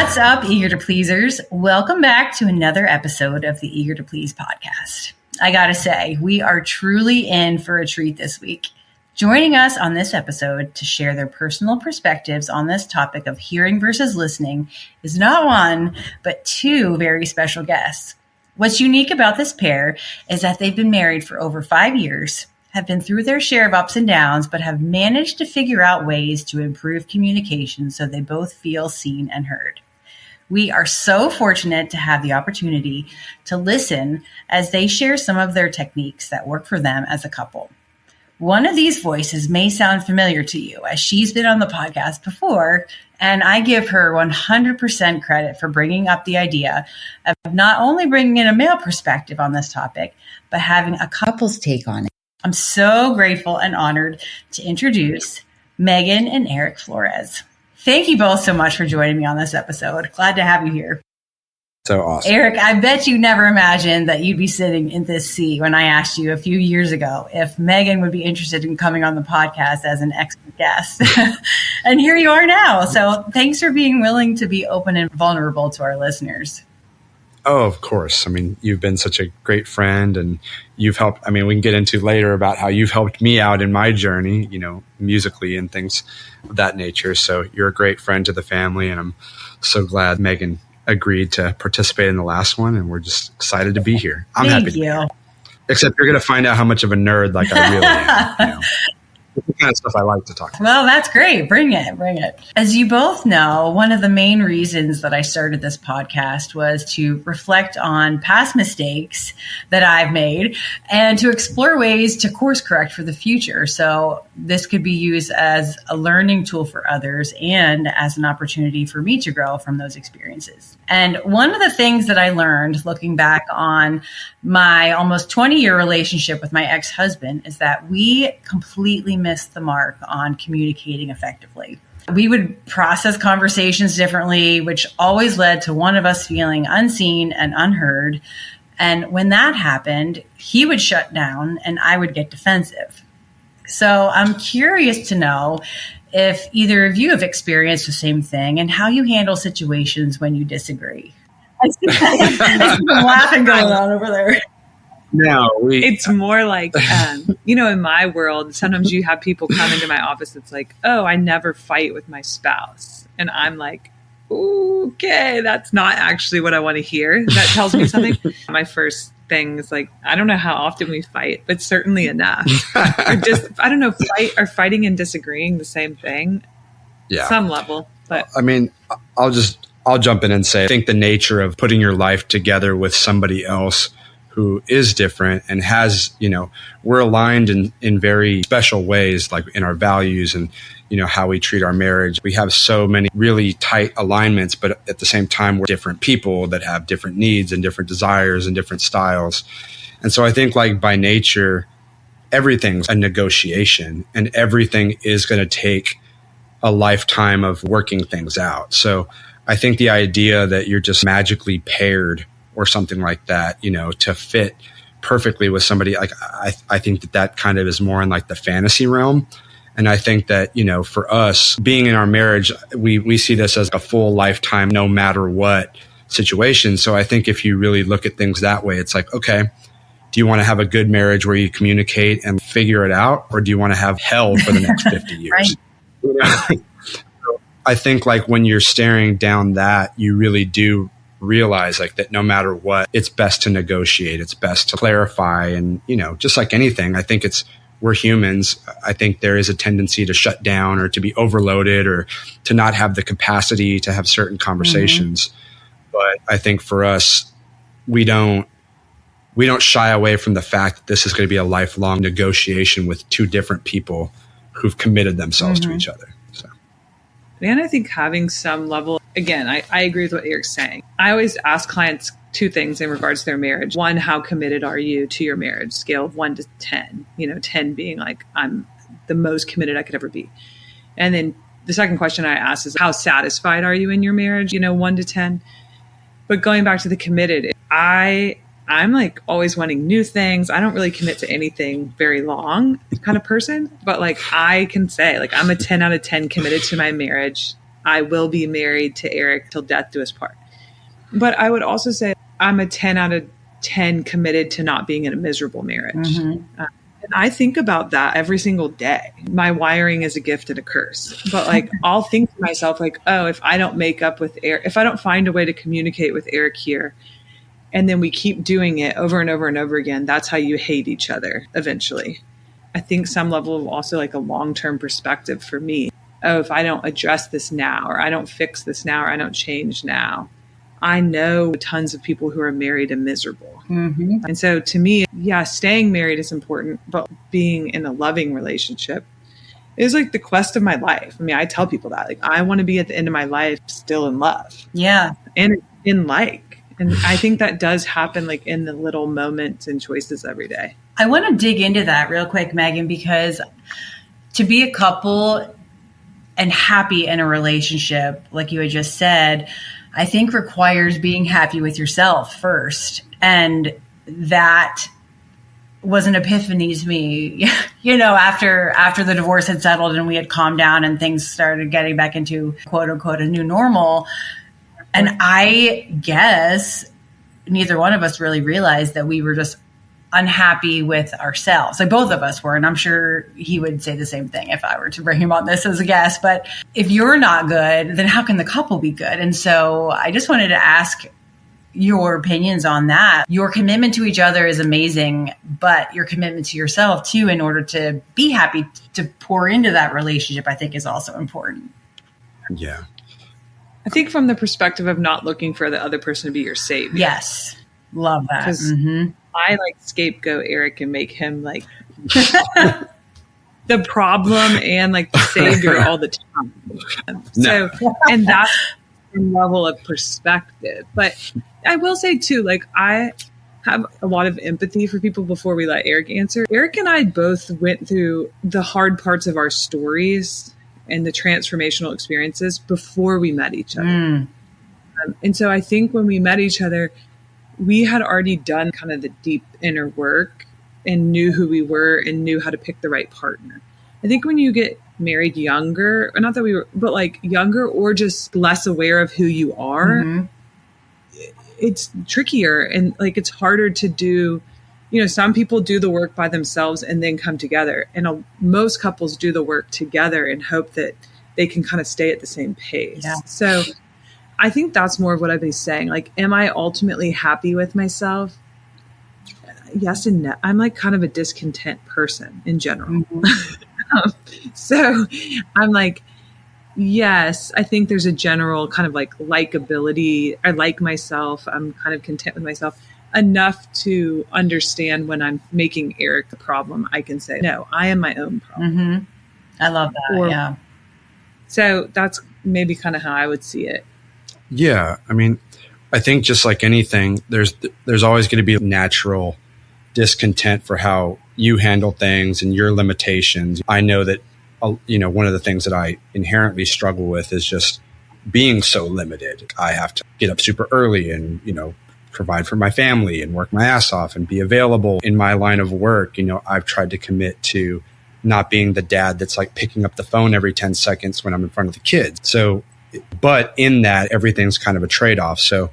What's up, Eager to Pleasers? Welcome back to another episode of the Eager to Please podcast. I gotta say, we are truly in for a treat this week. Joining us on this episode to share their personal perspectives on this topic of hearing versus listening is not one, but two very special guests. What's unique about this pair is that they've been married for over 5 years, have been through their share of ups and downs, but have managed to figure out ways to improve communication so they both feel seen and heard. We are so fortunate to have the opportunity to listen as they share some of their techniques that work for them as a couple. One of these voices may sound familiar to you, as she's been on the podcast before, and I give her 100% credit for bringing up the idea of not only bringing in a male perspective on this topic, but having a couple's take on it. I'm so grateful and honored to introduce Megan and Eric Flores. Thank you both so much for joining me on this episode. Glad to have you here. So awesome. Eric, I bet you never imagined that you'd be sitting in this seat when I asked you a few years ago if Megan would be interested in coming on the podcast as an expert guest. And here you are now. So thanks for being willing to be open and vulnerable to our listeners. Oh, of course. I mean, you've been such a great friend and you've helped. I mean, we can get into later about how you've helped me out in my journey, you know, musically and things of that nature. So you're a great friend to the family. And I'm so glad Megan agreed to participate in the last one. And we're just excited to be here. I'm happy to be here. Except you're going to find out how much of a nerd like I really am. You know? The kind of stuff I like to talk about. Well, that's great. Bring it. As you both know, one of the main reasons that I started this podcast was to reflect on past mistakes that I've made and to explore ways to course correct for the future. So this could be used as a learning tool for others and as an opportunity for me to grow from those experiences. And one of the things that I learned looking back on my almost 20-year relationship with my ex-husband is that we completely missed the mark on communicating effectively. We would process conversations differently, which always led to one of us feeling unseen and unheard. And when that happened, he would shut down and I would get defensive. So I'm curious to know if either of you have experienced the same thing and how you handle situations when you disagree. I see some laughing going on over there. No, it's more like, in my world, sometimes you have people come into my office. It's like, oh, I never fight with my spouse. And I'm like, okay, that's not actually what I want to hear. That tells me something. My first thing is like, I don't know how often we fight, but certainly enough. Or just, I don't know, fighting and disagreeing the same thing. Yeah. Some level. But I mean, I'll jump in and say, I think the nature of putting your life together with somebody else who is different and has, we're aligned in very special ways, like in our values and, how we treat our marriage. We have so many really tight alignments, but at the same time, we're different people that have different needs and different desires and different styles. And so I think like by nature, everything's a negotiation and everything is going to take a lifetime of working things out. So I think the idea that you're just magically paired or something like that, to fit perfectly with somebody, like I think that kind of is more in like the fantasy realm. And I think that, for us being in our marriage, we see this as a full lifetime, no matter what situation. So I think if you really look at things that way, it's like, okay, do you want to have a good marriage where you communicate and figure it out? Or do you want to have hell for the next 50 years? Right. I think like when you're staring down that, you really do realize like that no matter what, it's best to negotiate. It's best to clarify. And, just like anything, I think we're humans. I think there is a tendency to shut down or to be overloaded or to not have the capacity to have certain conversations. Mm-hmm. But I think for us, we don't shy away from the fact that this is going to be a lifelong negotiation with two different people who've committed themselves to each other. So. And I think having some level, again, I agree with what Eric's saying. I always ask clients two things in regards to their marriage. One, how committed are you to your marriage? Scale of 1 to 10, 10 being like, I'm the most committed I could ever be. And then the second question I ask is, how satisfied are you in your marriage? 1 to 10. But going back to the committed, I'm like always wanting new things. I don't really commit to anything very long kind of person, but like I can say like I'm a 10 out of 10 committed to my marriage. I will be married to Eric till death do us part. But I would also say I'm a 10 out of 10 committed to not being in a miserable marriage. And I think about that every single day. My wiring is a gift and a curse. But like, I'll think to myself like, oh, if I don't make up with Eric, if I don't find a way to communicate with Eric here, and then we keep doing it over and over and over again, that's how you hate each other eventually. I think some level of also like a long-term perspective for me. Oh, if I don't address this now, or I don't fix this now, or I don't change now, I know tons of people who are married and miserable. And so to me, yeah, staying married is important, but being in a loving relationship is like the quest of my life. I mean, I tell people that, like, I want to be at the end of my life still in love. Yeah. And in like, and I think that does happen like in the little moments and choices every day. I want to dig into that real quick, Megan, because to be a couple and happy in a relationship, like you had just said, I think requires being happy with yourself first. And that was an epiphany to me, you know, after the divorce had settled and we had calmed down and things started getting back into quote unquote a new normal. And I guess neither one of us really realized that we were just unhappy with ourselves. Like both of us were. And I'm sure he would say the same thing if I were to bring him on this as a guest. But if you're not good, then how can the couple be good? And so I just wanted to ask your opinions on that. Your commitment to each other is amazing, but your commitment to yourself too, in order to be happy to pour into that relationship, I think is also important. Yeah. I think from the perspective of not looking for the other person to be your savior. Yes. Love that. Because I like scapegoat Eric and make him like the problem and like the savior all the time. So, and that's the level of perspective. But I will say too, like I have a lot of empathy for people before we let Eric answer. Eric and I both went through the hard parts of our stories and the transformational experiences before we met each other. And so I think when we met each other, we had already done kind of the deep inner work and knew who we were and knew how to pick the right partner. I think when you get married younger, or not that we were, but like younger or just less aware of who you are, it's trickier and like it's harder to do. You know, some people do the work by themselves and then come together. And most couples do the work together and hope that they can kind of stay at the same pace. Yeah. So I think that's more of what I've been saying. Like, am I ultimately happy with myself? Yes and no. I'm like kind of a discontent person in general. So I'm like, yes, I think there's a general kind of like likability. I like myself. I'm kind of content with myself enough to understand when I'm making Eric a problem. I can say, no, I am my own problem. I love that. Yeah. So that's maybe kind of how I would see it. Yeah. I mean, I think just like anything, there's always going to be natural discontent for how you handle things and your limitations. I know that, one of the things that I inherently struggle with is just being so limited. I have to get up super early and, provide for my family and work my ass off and be available in my line of work. I've tried to commit to not being the dad that's like picking up the phone every 10 seconds when I'm in front of the kids. So, but in that, everything's kind of a trade-off. So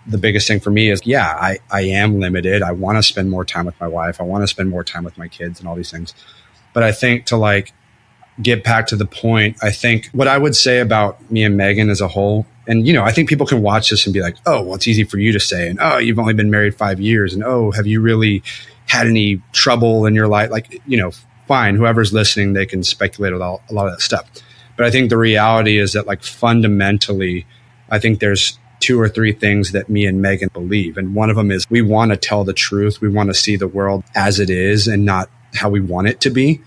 the biggest thing for me is, I am limited. I want to spend more time with my wife. I want to spend more time with my kids and all these things. But I think to like get back to the point, I think what I would say about me and Megan as a whole, and, I think people can watch this and be like, oh, well, it's easy for you to say. And, oh, you've only been married 5 years. And, oh, have you really had any trouble in your life? Like, fine, whoever's listening, they can speculate a lot of that stuff. But I think the reality is that like fundamentally, I think there's 2 or 3 things that me and Megan believe. And one of them is we want to tell the truth. We want to see the world as it is and not how we want it to be.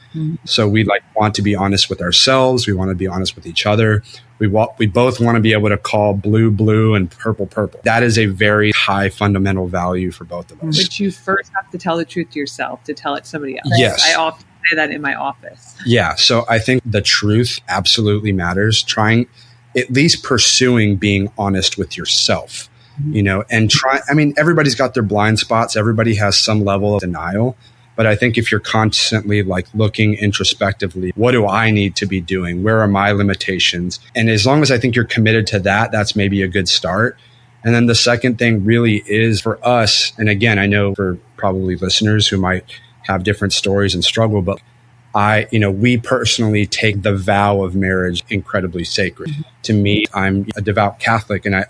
So we want to be honest with ourselves. We want to be honest with each other. We both want to be able to call blue, blue and purple, purple. That is a very high fundamental value for both of us. But you first have to tell the truth to yourself to tell it to somebody else. Yes. I often say that in my office. Yeah. So I think the truth absolutely matters. At least pursuing being honest with yourself, and everybody's got their blind spots. Everybody has some level of denial. But I think if you're constantly like looking introspectively, what do I need to be doing? Where are my limitations? And as long as I think you're committed to that, that's maybe a good start. And then the second thing really is for us, and again, I know for probably listeners who might have different stories and struggle, but we personally take the vow of marriage incredibly sacred. Mm-hmm. To me, I'm a devout Catholic, and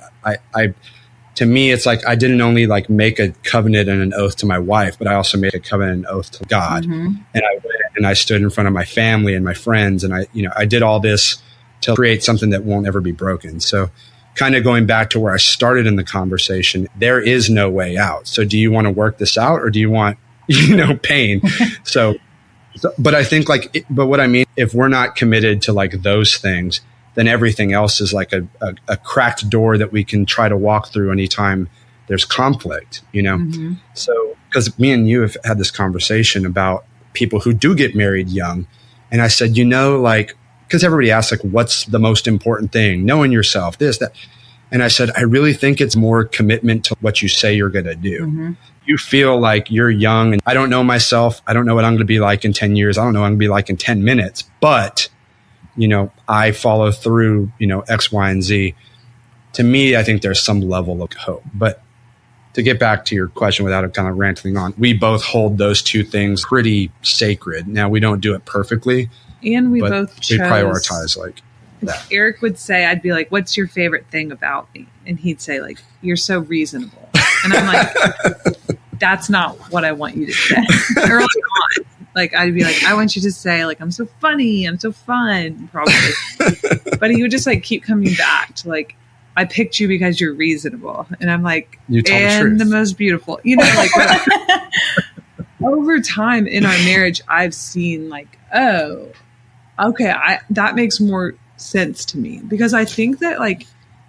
to me, it's like I didn't only like make a covenant and an oath to my wife, but I also made a covenant and oath to God. Mm-hmm. And I went and I stood in front of my family and my friends, and I did all this to create something that won't ever be broken. So kind of going back to where I started in the conversation, there is no way out. So do you want to work this out, or do you want, pain? But I think but what I mean, if we're not committed to like those things, then everything else is like a cracked door that we can try to walk through anytime there's conflict, Mm-hmm. So, because me and you have had this conversation about people who do get married young. And I said, because everybody asks, like, what's the most important thing? Knowing yourself, this, that. And I said, I really think it's more commitment to what you say you're going to do. Mm-hmm. You feel like you're young and I don't know myself. I don't know what I'm going to be like in 10 years. I don't know what I'm going to be like in 10 minutes. But, I follow through, X, Y, and Z. To me, I think there's some level of hope. But to get back to your question without kind of ranting on, we both hold those two things pretty sacred. Now, we don't do it perfectly. And we both prioritize like that. Eric would say, I'd be like, what's your favorite thing about me? And he'd say, like, you're so reasonable. And I'm like, that's not what I want you to say. Early on, like, I'd be like, I want you to say, like, I'm so funny, I'm so fun, probably. But he would just like keep coming back to like, I picked you because you're reasonable. And I'm like, you tell and the most beautiful, like over time in our marriage, I've seen like, oh, okay, that makes more sense to me, because I think that like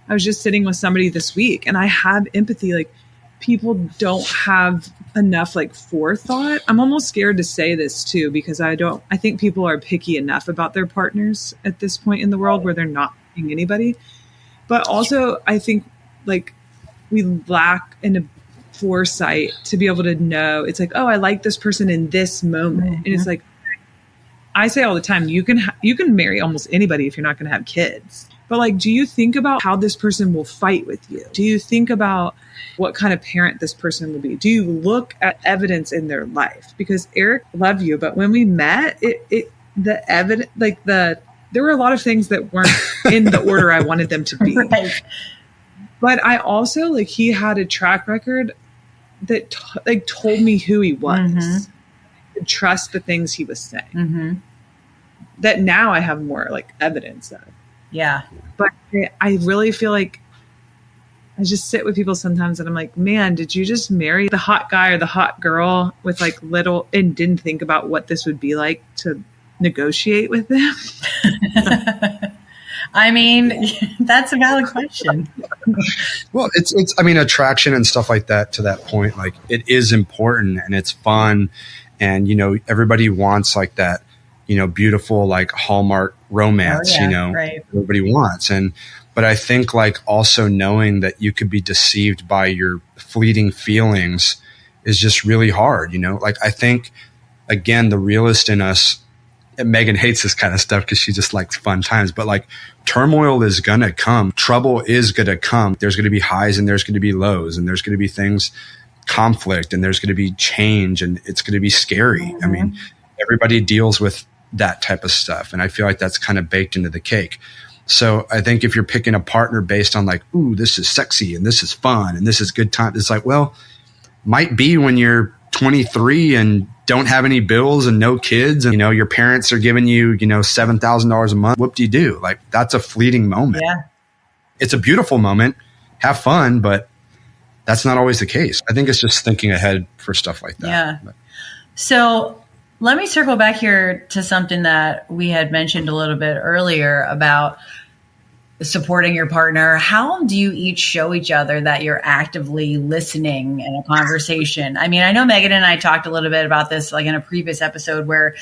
I was just sitting with somebody this week and I have empathy. Like, people don't have enough like forethought. I'm almost scared to say this too, because I think people are picky enough about their partners at this point in the world where they're not picking anybody. But also I think like we lack in a foresight to be able to know, it's like, oh, I like this person in this moment. Mm-hmm. And it's like, I say all the time, you can marry almost anybody if you're not going to have kids. But like, do you think about how this person will fight with you? Do you think about what kind of parent this person will be? Do you look at evidence in their life? Because Eric, love you, but when we met, the evidence, like there were a lot of things that weren't in the order I wanted them to be. Right. But I also like, he had a track record that told me who he was. Mm-hmm. Trust the things he was saying. Mm-hmm. That now I have more like evidence of. Yeah. But I really feel like I just sit with people sometimes and I'm like, man, did you just marry the hot guy or the hot girl with like little, and didn't think about what this would be like to negotiate with them? I mean, that's a valid question. Well, it's attraction and stuff like that, to that point, like it is important and it's fun. And, everybody wants like that, beautiful, like Hallmark romance, right. Everybody wants. But I think like also knowing that you could be deceived by your fleeting feelings is just really hard, like I think, again, the realist in us, and Megan hates this kind of stuff because she just likes fun times, but like turmoil is going to come. Trouble is going to come. There's going to be highs and there's going to be lows, and there's going to be things, conflict, and there's going to be change, and it's going to be scary. Mm-hmm. I mean, everybody deals with that type of stuff. And I feel like that's kind of baked into the cake. So I think if you're picking a partner based on like, ooh, this is sexy and this is fun and this is good time, it's like, well, might be when you're 23 and don't have any bills and no kids, and your parents are giving you, $7,000 a month. Whoop-de-doo. Like, that's a fleeting moment. Yeah. It's a beautiful moment. Have fun, but that's not always the case. I think it's just thinking ahead for stuff like that. Yeah. So let me circle back here to something that we had mentioned a little bit earlier about supporting your partner. How do you each show each other that you're actively listening in a conversation? I mean, I know Megan and I talked a little bit about this like in a previous episode, where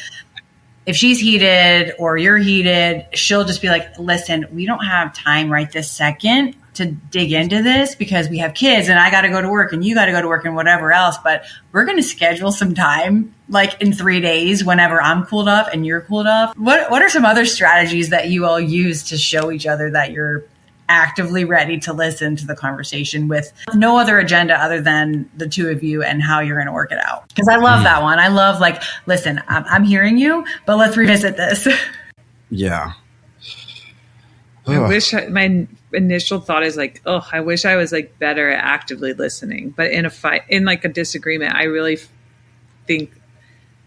if she's heated or you're heated, she'll just be like, listen, we don't have time right this second. to dig into this because we have kids and I got to go to work and you got to go to work and whatever else. But we're going to schedule some time like in 3 days whenever I'm cooled off and you're cooled off. What are some other strategies that you all use to show each other that you're actively ready to listen to the conversation with no other agenda other than the two of you and how you're going to work it out? Because I love that one. I love like, listen, I'm hearing you, but let's revisit this. Yeah. I wish my initial thought is like, oh, I wish I was like better at actively listening. But in a fight, in like a disagreement, I really think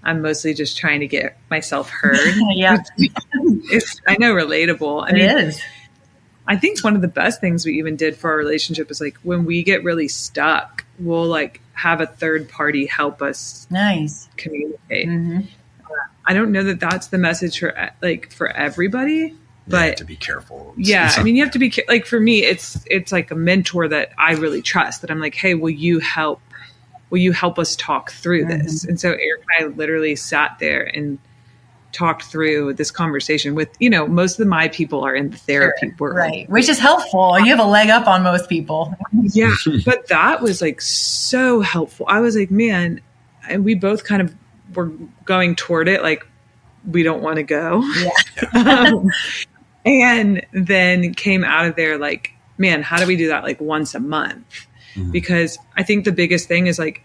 I'm mostly just trying to get myself heard. Yeah. It's, I know, relatable. It is. I think one of the best things we even did for our relationship is like when we get really stuck, we'll like have a third party help us communicate. Mm-hmm. I don't know that that's the message for everybody. But you have to be careful. Yeah. I mean, you have to be like, for me, it's like a mentor that I really trust, that I'm like, hey, will you help us talk through this? Mm-hmm. And so Eric and I literally sat there and talked through this conversation with, most of my people are in the therapy world. Right. Which is helpful. You have a leg up on most people. Yeah. But that was like so helpful. I was like, man, and we both kind of were going toward it. Like, we don't want to go. Yeah. And then came out of there like, man, how do we do that like once a month? Mm-hmm. Because I think the biggest thing is like,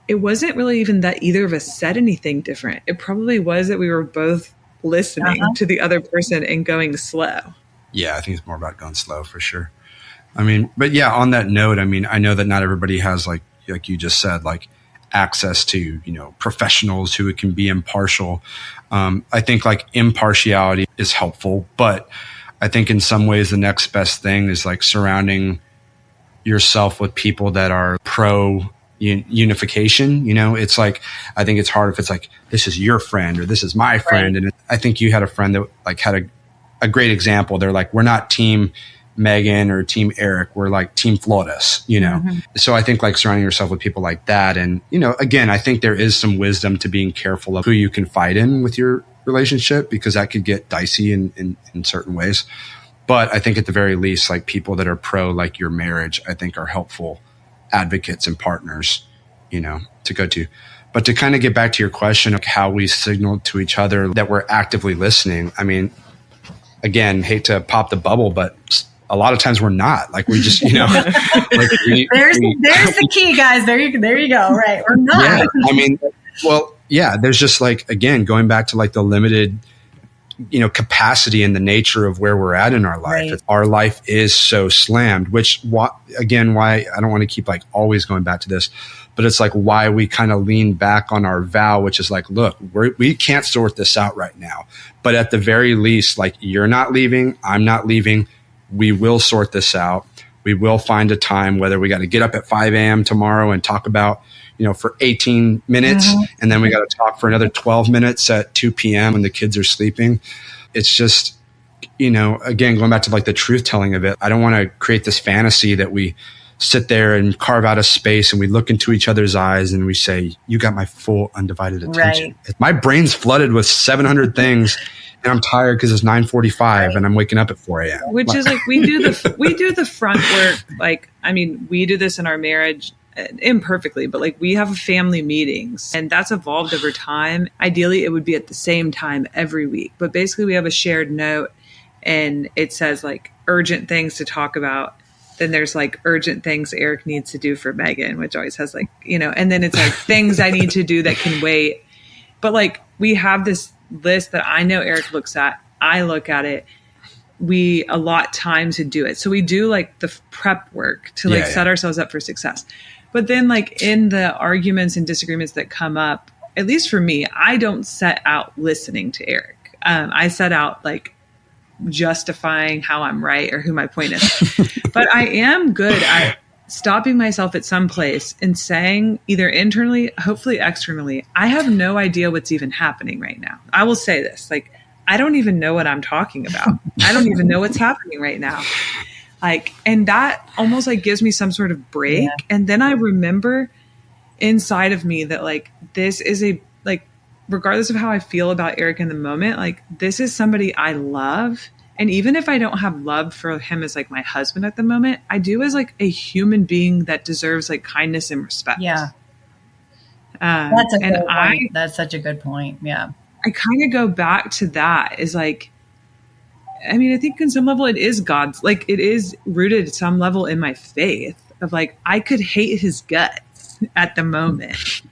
it wasn't really even that either of us said anything different. It probably was that we were both listening to the other person and going slow. Yeah, I think it's more about going slow for sure. I mean, but yeah, on that note, I mean, I know that not everybody has like you just said, like access to, professionals who can be impartial. I think like impartiality is helpful, but I think in some ways the next best thing is like surrounding yourself with people that are pro unification. It's like, I think it's hard if it's like, this is your friend or this is my friend. Right. And I think you had a friend that like had a great example. They're like, we're not team Megan or team Eric, we're like team Flores, Mm-hmm. So I think like surrounding yourself with people like that. And, again, I think there is some wisdom to being careful of who you confide in with your relationship, because that could get dicey in certain ways. But I think at the very least, like people that are pro like your marriage, I think are helpful advocates and partners, to go to. But to kind of get back to your question of how we signal to each other that we're actively listening. I mean, again, hate to pop the bubble, but a lot of times we're not. Like we just, like there's the key, guys. There you go. Right. We're not. Yeah. I mean, well, yeah, there's just like, again, going back to like the limited, capacity and the nature of where we're at in our life. Right. Our life is so slammed, which again, why I don't want to keep like always going back to this, but it's like why we kind of lean back on our vow, which is like, look, we can't sort this out right now, but at the very least, like you're not leaving, I'm not leaving. We will sort this out. We will find a time, whether we got to get up at 5 a.m. tomorrow and talk about, for 18 minutes, and then we got to talk for another 12 minutes at 2 p.m. when the kids are sleeping. It's just, again, going back to like the truth telling of it, I don't want to create this fantasy that we sit there and carve out a space and we look into each other's eyes and we say, you got my full undivided attention. Right. My brain's flooded with 700 things. And I'm tired because it's 9:45 and I'm waking up at 4 a.m. Which is like, we do the front work. Like, I mean, we do this in our marriage imperfectly, but like we have family meetings and that's evolved over time. Ideally, it would be at the same time every week. But basically we have a shared note and it says like urgent things to talk about. Then there's like urgent things Eric needs to do for Megan, which always has like, and then it's like things I need to do that can wait. But like we have this list that I know Eric looks at. I look at it. We allot time to do it. So we do like the prep work to set ourselves up for success. But then like in the arguments and disagreements that come up, at least for me, I don't set out listening to Eric. I set out like justifying how I'm right or who my point is. But I am good at stopping myself at some place and saying either internally, hopefully externally, I have no idea what's even happening right now. I will say this, like, I don't even know what I'm talking about. I don't even know what's happening right now. Like, and that almost like gives me some sort of break. Yeah. And then I remember inside of me that like, this is regardless of how I feel about Eric in the moment, like this is somebody I love And even if I don't have love for him as like my husband at the moment, I do as like a human being that deserves like kindness and respect. Yeah. That's That's such a good point. Yeah. I kind of go back to that is like, I mean, I think on some level it is God's, like it is rooted at some level in my faith of like, I could hate his guts at the moment,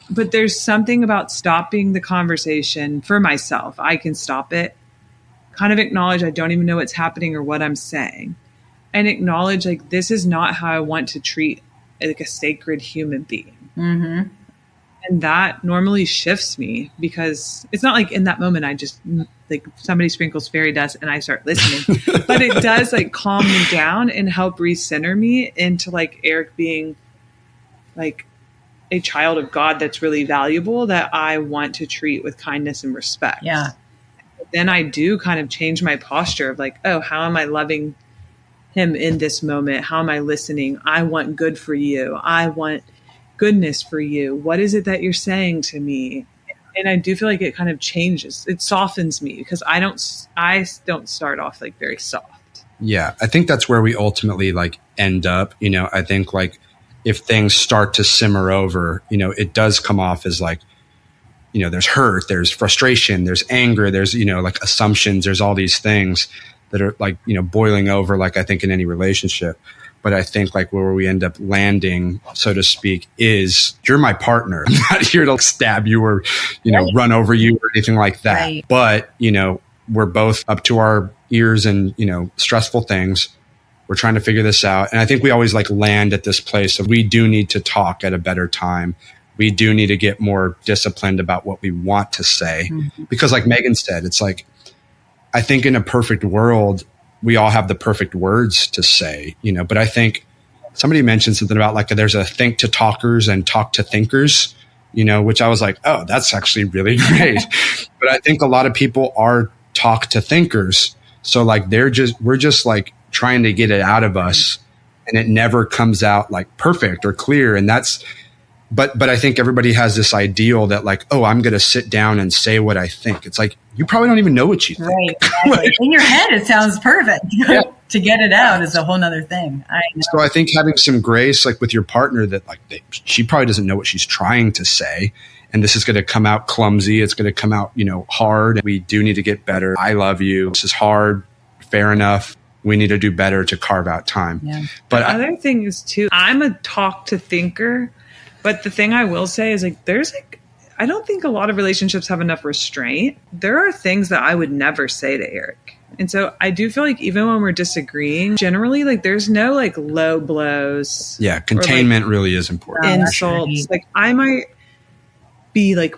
but there's something about stopping the conversation for myself. I can stop it, kind of acknowledge I don't even know what's happening or what I'm saying, and acknowledge like, this is not how I want to treat like a sacred human being. Mm-hmm. And that normally shifts me because it's not like in that moment, I just like somebody sprinkles fairy dust and I start listening, but it does like calm me down and help recenter me into like Eric being like a child of God that's really valuable that I want to treat with kindness and respect. Yeah. Then I do kind of change my posture of like, oh, how am I loving him in this moment? How am I listening? I want good for you. I want goodness for you. What is it that you're saying to me? And I do feel like it kind of changes. It softens me because I don't start off like very soft. Yeah. I think that's where we ultimately like end up. You know, I think like if things start to simmer over, you know, it does come off as like, you know, there's hurt, there's frustration, there's anger, there's, you know, like assumptions, there's all these things that are like, you know, boiling over, like I think in any relationship. But I think like where we end up landing, so to speak, is you're my partner. I'm not here to stab you or, you know, run over you or anything like that. Right. But, you know, we're both up to our ears in, you know, stressful things. We're trying to figure this out. And I think we always like land at this place of we do need to talk at a better time. We do need to get more disciplined about what we want to say. Mm-hmm. Because like Megan said, it's like, I think in a perfect world, we all have the perfect words to say, you know, but I think somebody mentioned something about like there's a think to talkers and talk to thinkers, you know, which I was like, oh, that's actually really great. But I think a lot of people are talk to thinkers. So like we're just like trying to get it out of us and it never comes out like perfect or clear. And that's, but I think everybody has this ideal that like, oh, I'm going to sit down and say what I think. It's like, you probably don't even know what you think. Right. Exactly. In your head, it sounds perfect. Yeah. To get it out is a whole nother thing. So I think having some grace, like with your partner that like she probably doesn't know what she's trying to say. And this is going to come out clumsy. It's going to come out, you know, hard. We do need to get better. I love you. This is hard. Fair enough. We need to do better to carve out time. Yeah. But the other thing is too, I'm a talk to thinker. But the thing I will say is like, I don't think a lot of relationships have enough restraint. There are things that I would never say to Eric. And so I do feel like even when we're disagreeing, generally like there's no like low blows. Yeah. Containment really is important. Insults. Like I might be like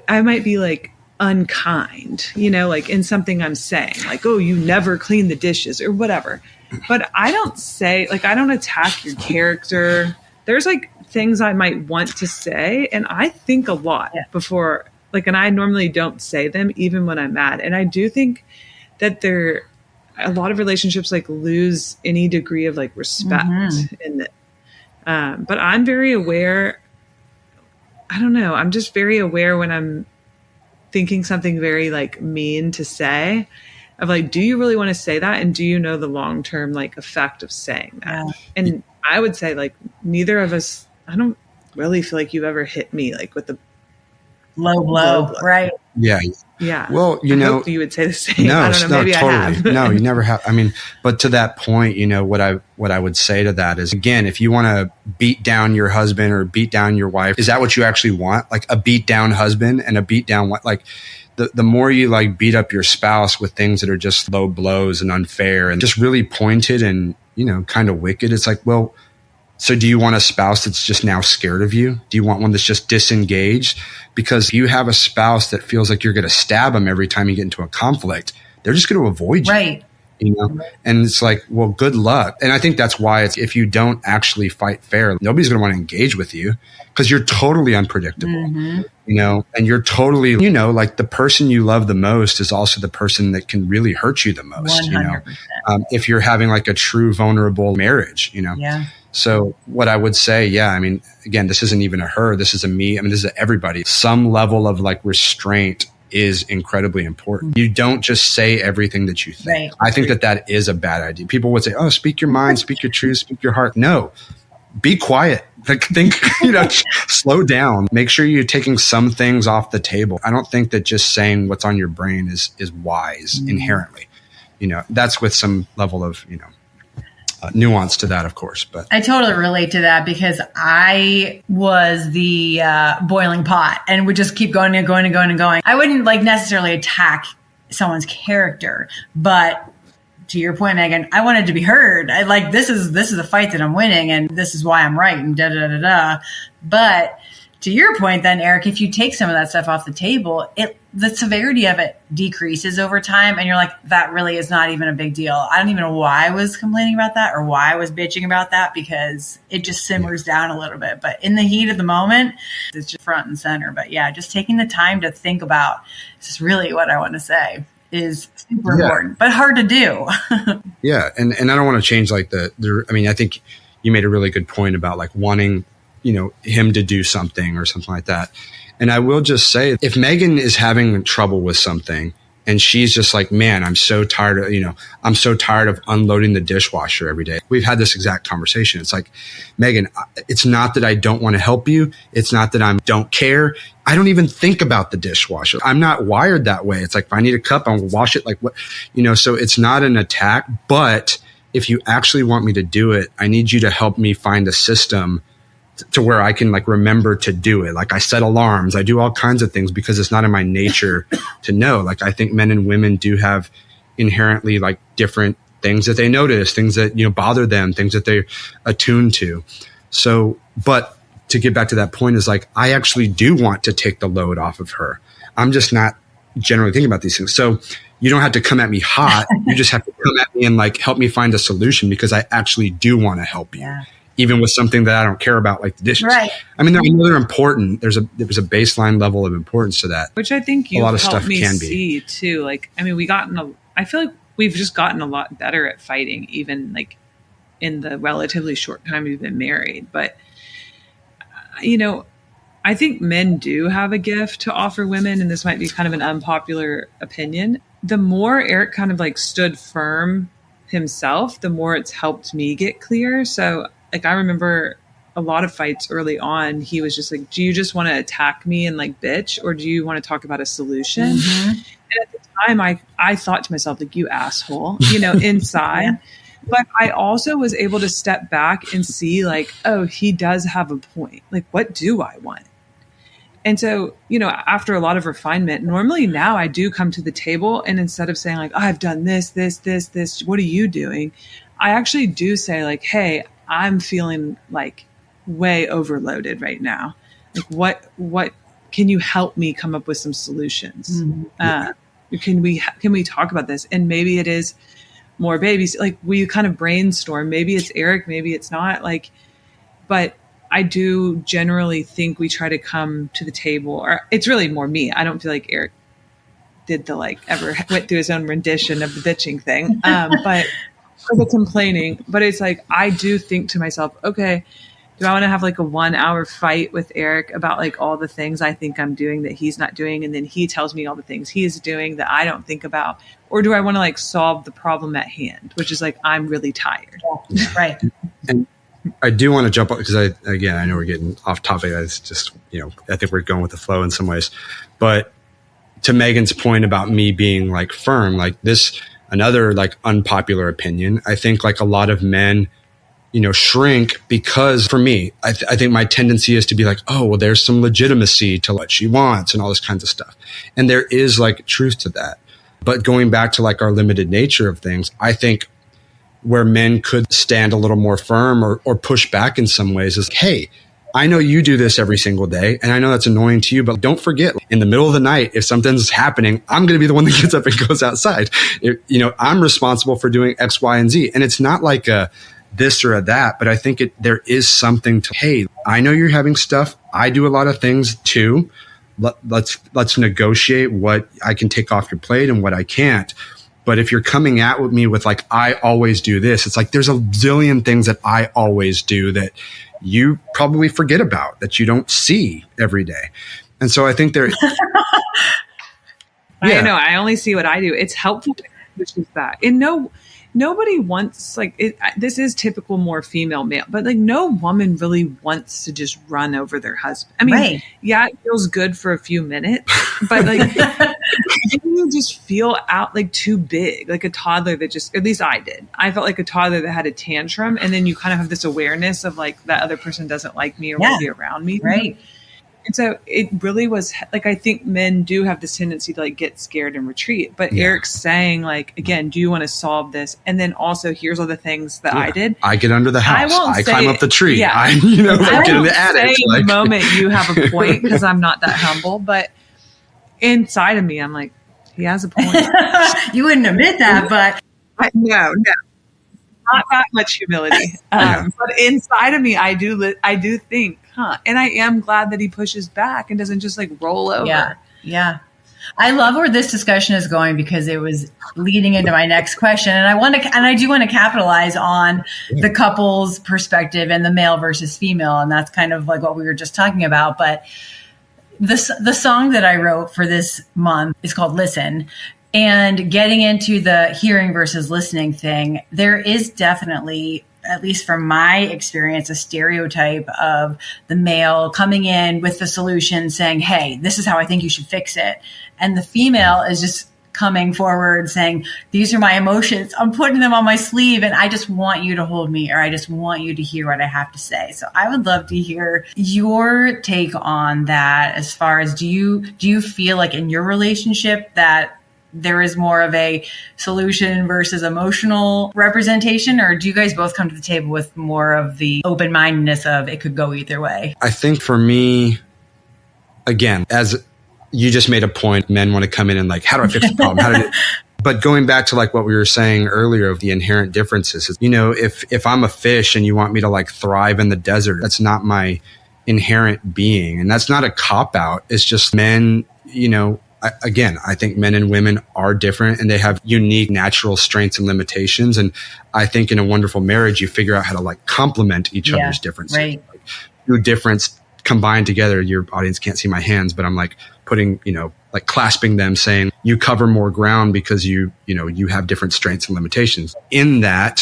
I might be like unkind, you know, like in something I'm saying like, oh, you never clean the dishes or whatever. But I don't say like, I don't attack your character. There's like things I might want to say. And I think a lot before, like, and I normally don't say them even when I'm mad. And I do think that a lot of relationships like lose any degree of like respect in it. But I'm very aware. I don't know. I'm just very aware when I'm thinking something very like mean to say of like, do you really want to say that? And do you know the long-term like effect of saying that? Yeah. And I would say like neither of us, I don't really feel like you've ever hit me like with the low blow. Right. Yeah. Yeah. Well, you know, you would say the same. No, I don't know. Maybe totally. I have. No, you never have. I mean, but to that point, you know, what I would say to that is, again, if you want to beat down your husband or beat down your wife, is that what you actually want? Like a beat down husband and a beat down, like the more you like beat up your spouse with things that are just low blows and unfair and just really pointed and, you know, kind of wicked. It's like, well, so do you want a spouse that's just now scared of you? Do you want one that's just disengaged? Because you have a spouse that feels like you're going to stab them every time you get into a conflict. They're just going to avoid you. Right. You know, and it's like, well, good luck. And I think that's why it's, if you don't actually fight fair, nobody's going to want to engage with you because you're totally unpredictable, you know, and you're totally, you know, like the person you love the most is also the person that can really hurt you the most, 100%. You know, if you're having like a true vulnerable marriage, you know. Yeah. So what I would say, I mean, again, this isn't even a her, this is a me. I mean, this is a everybody. Some level of like restraint is incredibly important. You don't just say everything that you think. Right. I think that is a bad idea. People would say, oh, speak your mind, speak your truth, speak your heart. No, be quiet. Like, think, slow down. Make sure you're taking some things off the table. I don't think that just saying what's on your brain is wise inherently. That's with some level of, nuance to that, of course. But I totally relate to that because I was the boiling pot and would just keep going and going and going and going. I wouldn't necessarily attack someone's character, but to your point, Megan, I wanted to be heard. This is a fight that I'm winning and this is why I'm right and da da da da. But to your point then, Eric, if you take some of that stuff off the table, the severity of it decreases over time. And you're like, that really is not even a big deal. I don't even know why I was complaining about that or why I was bitching about that because it just simmers down a little bit. But in the heat of the moment, it's just front and center. But yeah, just taking the time to think about this is really what I want to say is super important, but hard to do. Yeah. And I don't want to change I think you made a really good point about wanting, him to do something or something like that. And I will just say, if Megan is having trouble with something and she's just like, man, I'm so tired of unloading the dishwasher every day. We've had this exact conversation. It's like, Megan, it's not that I don't want to help you. It's not that I don't care. I don't even think about the dishwasher. I'm not wired that way. It's like, if I need a cup, I'll wash it so it's not an attack. But if you actually want me to do it, I need you to help me find a system to where I can remember to do it. I set alarms, I do all kinds of things because it's not in my nature to know. I think men and women do have inherently different things that they notice, things that, bother them, things that they're attuned to. So, but to get back to that point is I actually do want to take the load off of her. I'm just not generally thinking about these things. So you don't have to come at me hot. You just have to come at me and help me find a solution because I actually do want to help you. Yeah. Even with something that I don't care about, like the dishes. Right. I mean, they're important. There was a baseline level of importance to that. Which I think you helped me see too. I feel like we've just gotten a lot better at fighting, even in the relatively short time we've been married. But, I think men do have a gift to offer women, and this might be kind of an unpopular opinion. The more Eric kind of stood firm himself, the more it's helped me get clear. So, I remember a lot of fights early on. He was just do you just want to attack me and bitch, or do you want to talk about a solution? Mm-hmm. And at the time I thought to myself, you asshole, inside. Yeah. But I also was able to step back and see oh, he does have a point. What do I want? And so, after a lot of refinement, normally now I do come to the table and instead of saying oh, I've done this, what are you doing? I actually do say hey, I'm feeling way overloaded right now. What can you help me come up with some solutions? Mm-hmm. Can we talk about this? And maybe it is more babies. We kind of brainstorm. Maybe it's Eric, maybe it's not but I do generally think we try to come to the table, or it's really more me. I don't feel like Eric did the ever went through his own rendition of the bitching thing. But for the complaining, but it's I do think to myself, okay, do I want to have a 1 hour fight with Eric about all the things I think I'm doing that he's not doing, and then he tells me all the things he's doing that I don't think about, or do I want to solve the problem at hand, which is I'm really tired. Right. And I do want to jump up because I know we're getting off topic. It's just I think we're going with the flow in some ways, but to Megan's point about me being firm, this. Another unpopular opinion. I think a lot of men, shrink because for me, I think my tendency is to be oh, well, there's some legitimacy to what she wants and all this kinds of stuff. And there is truth to that. But going back to our limited nature of things, I think where men could stand a little more firm or push back in some ways is, hey, I know you do this every single day, and I know that's annoying to you, but don't forget, in the middle of the night, if something's happening, I'm going to be the one that gets up and goes outside. I'm responsible for doing X, Y, and Z. And it's not a this or a that, but I think there is something to, hey, I know you're having stuff. I do a lot of things too. Let's negotiate what I can take off your plate and what I can't. But if you're coming at me with I always do this, it's there's a zillion things that I always do that you probably forget about, that you don't see every day. And so I think there, I know. I only see what I do. It's helpful to push back. And nobody wants, like, this is typical more female male, but like no woman really wants to just run over their husband. I mean, yeah, it feels good for a few minutes, but like you just feel out like too big, like a toddler that just, at least I did. I felt like a toddler that had a tantrum, and then you kind of have this awareness of like that other person doesn't like me or want to be around me. Right. And so it really was like, I think men do have this tendency to like get scared and retreat. But Eric's saying, like, again, do you want to solve this? And then also, here's all the things that I did. I get under the house. I climb up the tree. Yeah. I get in the attic. The moment you have a point, because I'm not that humble. But inside of me, I'm like, he has a point. You wouldn't admit that, but. No. Not that much humility. But inside of me, I do think, and I am glad that he pushes back and doesn't just like roll over. Yeah. I love where this discussion is going, because it was leading into my next question. And I do want to capitalize on the couple's perspective and the male versus female. And that's kind of like what we were just talking about. But the song that I wrote for this month is called Listen. And getting into the hearing versus listening thing, there is definitely, at least from my experience, a stereotype of the male coming in with the solution saying, hey, this is how I think you should fix it. And the female is just coming forward saying, these are my emotions. I'm putting them on my sleeve, and I just want you to hold me, or I just want you to hear what I have to say. So I would love to hear your take on that. As far as, do you feel like in your relationship that there is more of a solution versus emotional representation, or do you guys both come to the table with more of the open-mindedness of it could go either way? I think for me, again, as you just made a point, men want to come in and like, how do I fix the problem? But going back to like what we were saying earlier of the inherent differences, if I'm a fish and you want me to like thrive in the desert, that's not my inherent being. And that's not a cop-out. It's just men, I think men and women are different, and they have unique natural strengths and limitations. And I think in a wonderful marriage, you figure out how to like complement each other's differences. Right. Like, two difference combined together. Your audience can't see my hands, but I'm like putting, like clasping them, saying you cover more ground because you have different strengths and limitations. I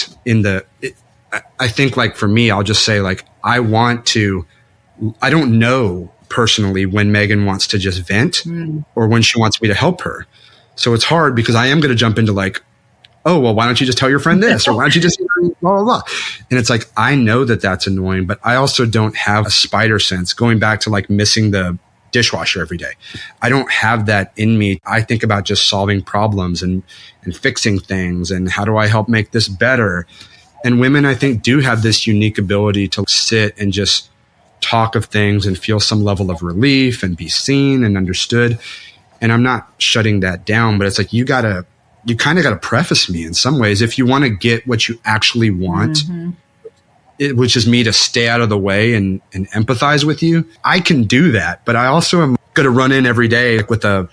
think like for me, I'll just say like, I don't know personally when Megan wants to just vent or when she wants me to help her. So it's hard because I am going to jump into like, oh, well, why don't you just tell your friend this? Or why don't you just blah, blah, blah. And it's like, I know that that's annoying, but I also don't have a spider sense, going back to like missing the dishwasher every day. I don't have that in me. I think about just solving problems and fixing things. And how do I help make this better? And women, I think, do have this unique ability to sit and just talk of things and feel some level of relief and be seen and understood. And I'm not shutting that down, but it's like, you kind of got to preface me in some ways if you want to get what you actually want, which is me to stay out of the way and empathize with you. I can do that, but I also am going to run in every day with a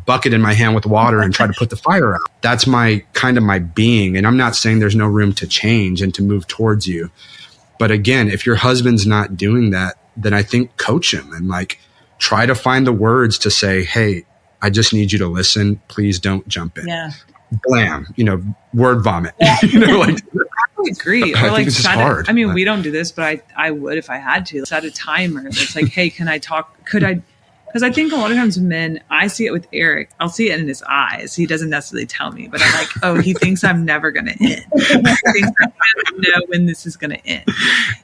bucket in my hand with water and try to put the fire out. That's my being. And I'm not saying there's no room to change and to move towards you. But again, if your husband's not doing that, then I think coach him and like try to find the words to say, hey, I just need you to listen. Please don't jump in. Yeah. Blam, word vomit. Yeah. I agree. Or like, it's hard. We don't do this, but I would if I had to. Set a timer. It's like, hey, can I talk? Because I think a lot of times men, I see it with Eric. I'll see it in his eyes. He doesn't necessarily tell me, but I'm like, oh, he thinks I'm never going to end. He thinks I don't know when this is going to end.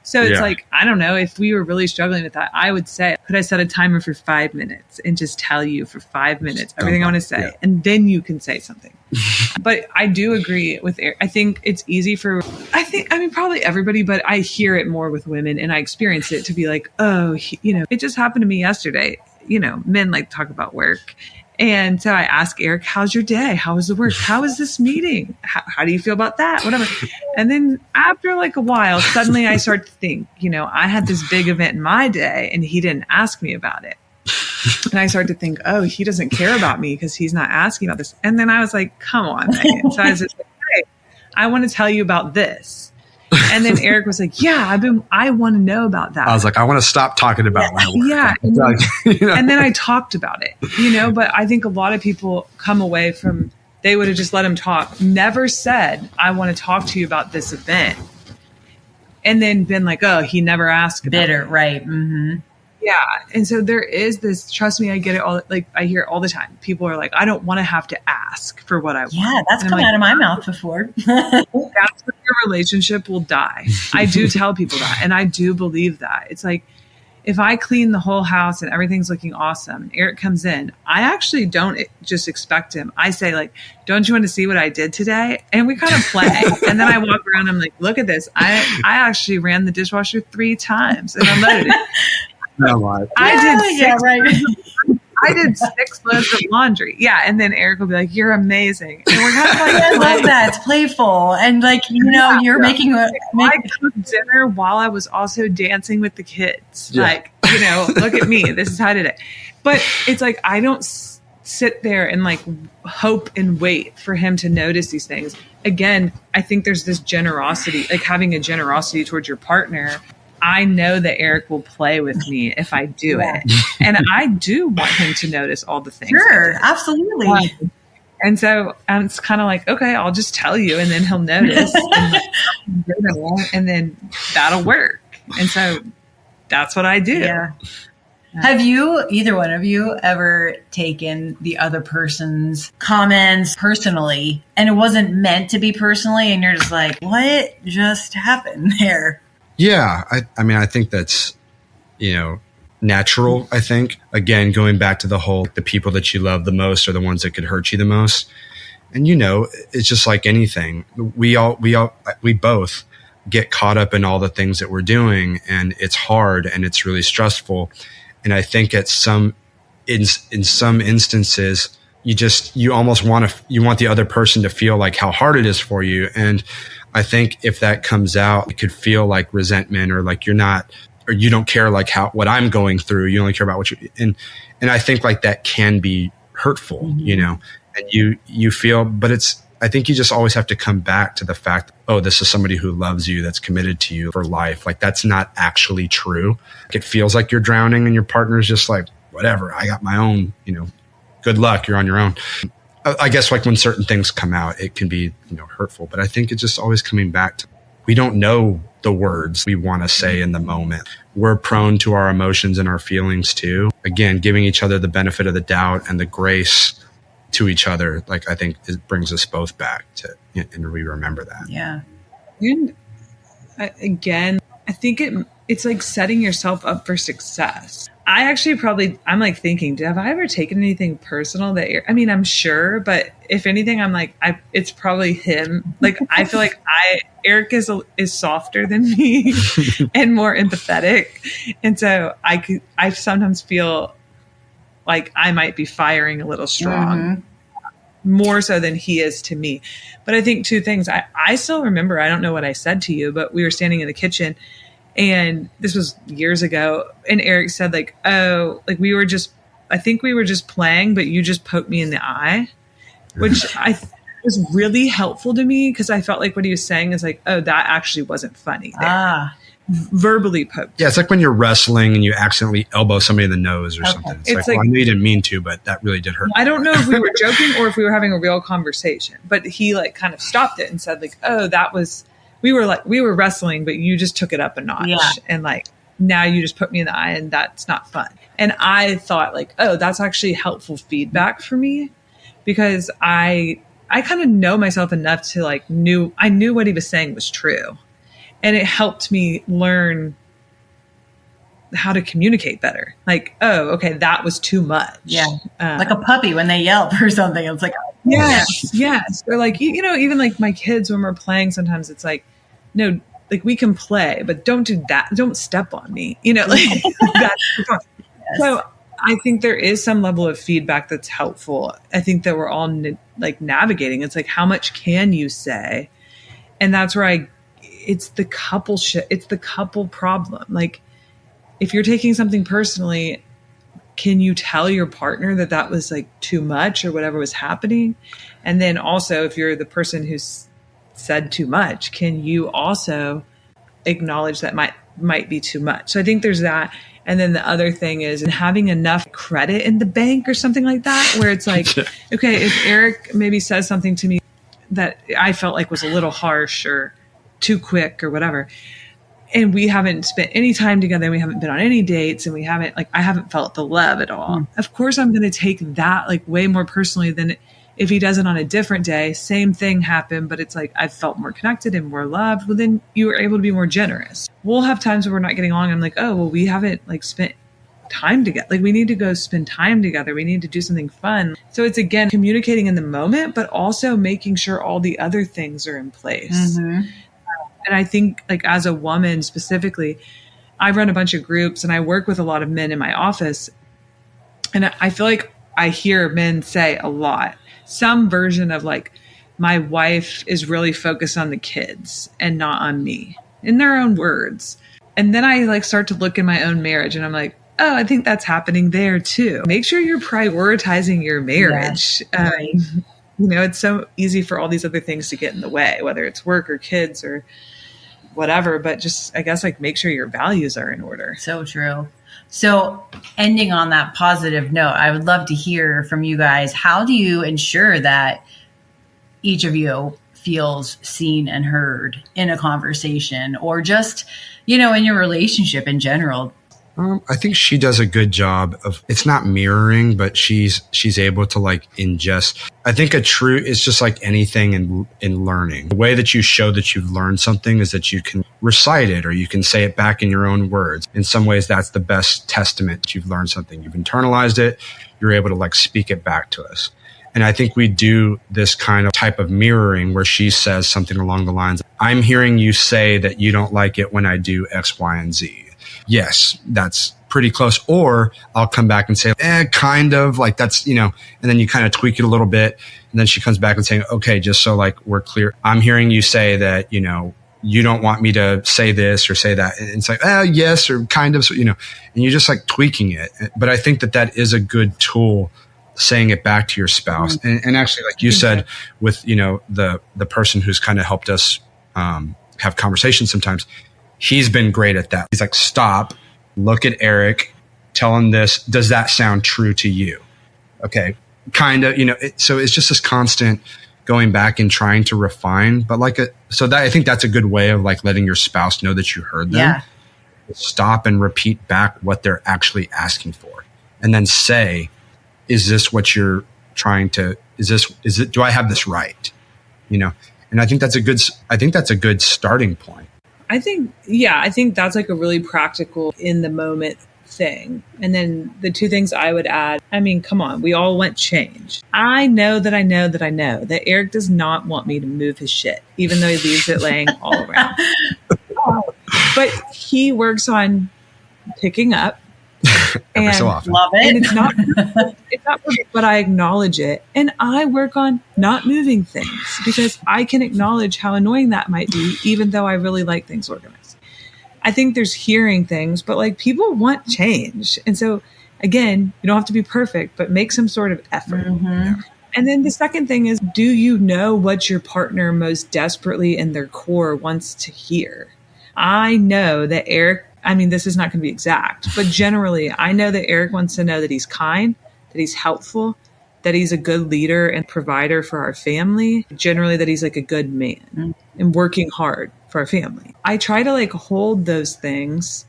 So it's like, I don't know. If we were really struggling with that, I would say, could I set a timer for 5 minutes and just tell you for 5 minutes everything I want to say? And then you can say something. But I do agree with Eric. I think it's easy probably everybody, but I hear it more with women, and I experience it to be like, oh, it just happened to me yesterday. Men like to talk about work. And so I ask Eric, how's your day? How was the work? How was this meeting? How do you feel about that? Whatever. And then after like a while, suddenly I start to think, I had this big event in my day and he didn't ask me about it. And I started to think, oh, he doesn't care about me because he's not asking about this. And then I was like, come on, Megan. So I was just like, hey, I want to tell you about this. And then Eric was like, yeah, I want to know about that. I was like, I want to stop talking about my work. Yeah. You know? And then I talked about it, but I think a lot of people come away from, they would have just let him talk, never said, I want to talk to you about this event. And then been like, oh, he never asked about Bitter, it. right. Mm-hmm. Yeah. And so there is this, trust me, I get it all. Like I hear it all the time. People are like, I don't want to have to ask for what I want. Yeah, that's come out of my mouth before. That's when your relationship will die. I do tell people that. And I do believe that. It's like, if I clean the whole house and everything's looking awesome and Eric comes in, I actually don't just expect him. I say like, don't you want to see what I did today? And we kind of play. And then I walk around, I'm like, look at this. I actually ran the dishwasher 3 times and unloaded it. No, I did 6 loads of laundry. Yeah. And then Eric will be like, you're amazing. And we're kind of like, I love that. It's playful. And like, you're making I cooked dinner while I was also dancing with the kids. Yeah. Like, look at me. This is how I did it. But it's like, I don't sit there and like hope and wait for him to notice these things. Again, I think there's this generosity, like having a generosity towards your partner. I know that Eric will play with me if I do it. And I do want him to notice all the things. Sure, absolutely. And so it's kind of like, okay, I'll just tell you and then he'll notice and then that'll work. And so that's what I do. Yeah. Have you, either one of you, ever taken the other person's comments personally and it wasn't meant to be personally and you're just like, what just happened there? Yeah. I think that's, natural, I think. Again, going back to the whole, the people that you love the most are the ones that could hurt you the most. And, it's just like anything. We both get caught up in all the things that we're doing and it's hard and it's really stressful. And I think in some instances, you almost want the other person to feel like how hard it is for you. And I think if that comes out, it could feel like resentment or like you're not, or you don't care like what I'm going through. You only care about what and I think like that can be hurtful, and you feel, but I think you just always have to come back to the fact, oh, this is somebody who loves you, that's committed to you for life. Like that's not actually true. It feels like you're drowning and your partner's just like, whatever, I got my own, good luck. You're on your own. I guess like when certain things come out, it can be, hurtful, but I think it's just always coming back to, we don't know the words we want to say in the moment. We're prone to our emotions and our feelings too. Again, giving each other the benefit of the doubt and the grace to each other. Like I think it brings us both back to, and we remember that. Yeah. And again, I think it's like setting yourself up for success. I actually I'm like thinking, have I ever taken anything personal I'm sure, but if anything, I'm like, it's probably him. Like, I feel like Eric is softer than me and more empathetic. And so I sometimes feel like I might be firing a little strong, more so than he is to me. But I think 2 things. I still remember, I don't know what I said to you, but we were standing in the kitchen. And this was years ago. And Eric said like, oh, like I think we were just playing, but you just poked me in the eye, which was really helpful to me because I felt like what he was saying is like, oh, that actually wasn't funny. Verbally poked. Yeah, it's like when you're wrestling and you accidentally elbow somebody in the nose or something. It's like, well, I know you didn't mean to, but that really did hurt. I don't know if we were joking or if we were having a real conversation, but he like kind of stopped it and said like, oh, we were wrestling, but you just took it up a notch. Yeah. And like, now you just put me in the eye and that's not fun. And I thought like, oh, that's actually helpful feedback for me because I kind of know myself enough to like I knew what he was saying was true. And it helped me learn how to communicate better. Like, oh, okay, that was too much. Yeah. Like a puppy when they yelp or something. It's like, oh, yes. Or like, even like my kids when we're playing, sometimes it's like, no, like we can play, but don't do that. Don't step on me, like that's So I think there is some level of feedback that's helpful. I think that we're all like navigating. It's like, how much can you say? And that's where it's the couple shit. It's the couple problem. Like if you're taking something personally, can you tell your partner that was like too much or whatever was happening? And then also if you're the person who's said too much, can you also acknowledge that might be too much. So I think there's that. And then the other thing is having enough credit in the bank or something like that, where it's like, okay, if Eric maybe says something to me that I felt like was a little harsh or too quick or whatever, and we haven't spent any time together, we haven't been on any dates, and we haven't, like, I haven't felt the love at all. Of course, I'm going to take that like way more personally than if he does it on a different day. Same thing happened, but it's like I felt more connected and more loved. Well, then you were able to be more generous. We'll have times where we're not getting along. I'm like, oh, well, we haven't like spent time together. Like, we need to go spend time together. We need to do something fun. So it's, again, communicating in the moment, but also making sure all the other things are in place. And I think, like, as a woman specifically, I run a bunch of groups and I work with a lot of men in my office. And I feel like I hear men say a lot, some version of like, my wife is really focused on the kids and not on me, in their own words. And then I like start to look in my own marriage and I'm like, oh, I think that's happening there too. Make sure you're prioritizing your marriage. Yes, right. You know, it's so easy for all these other things to get in the way, whether it's work or kids or whatever, but just, I guess, like, make sure your values are in order. So true. So ending on that positive note, I would love to hear from you guys. How do you ensure that each of you feels seen and heard in a conversation, or just, you know, in your relationship in general? I think she does a good job of, it's not mirroring, but she's able to like ingest. I think it's just like anything in learning. The way that you show that you've learned something is that you can recite it or you can say it back in your own words. In some ways, that's the best testament that you've learned something. You've internalized it. You're able to like speak it back to us. And I think we do this kind of type of mirroring where she says something along the lines, I'm hearing you say that you don't like it when I do X, Y, and Z. Yes, that's pretty close. Or I'll come back and say, kind of, like, that's, you know, and then you kind of tweak it a little bit. And then she comes back and saying, okay, just so like we're clear, I'm hearing you say that, you know, you don't want me to say this or say that. And it's like, yes, or kind of, so, you know, and you're just like tweaking it. But I think that is a good tool, saying it back to your spouse. And actually, like you said, with, you know, the person who's kind of helped us have conversations sometimes, he's been great at that. He's like, stop, look at Eric, tell him this. Does that sound true to you? Okay. Kind of, you know, so it's just this constant going back and trying to refine, but like, so that, I think that's a good way of like letting your spouse know that you heard them. Yeah. Stop and repeat back what they're actually asking for. And then say, is this what you're trying to, do I have this right? You know? And I think that's a good starting point. I think that's like a really practical in the moment thing. And then the two things I would add, I mean, come on, we all want change. I know that Eric does not want me to move his shit, even though he leaves it laying all around. But he works on picking up. Every so often. Love it. And it's not perfect, but I acknowledge it. And I work on not moving things because I can acknowledge how annoying that might be, even though I really like things organized. I think there's hearing things, but like, people want change. And so again, you don't have to be perfect, but make some sort of effort. Mm-hmm. And then the second thing is, do you know what your partner most desperately in their core wants to hear? I know that Eric, I mean, this is not going to be exact, but generally, I know that Eric wants to know that he's kind, that he's helpful, that he's a good leader and provider for our family. Generally, that he's like a good man and working hard for our family. I try to like hold those things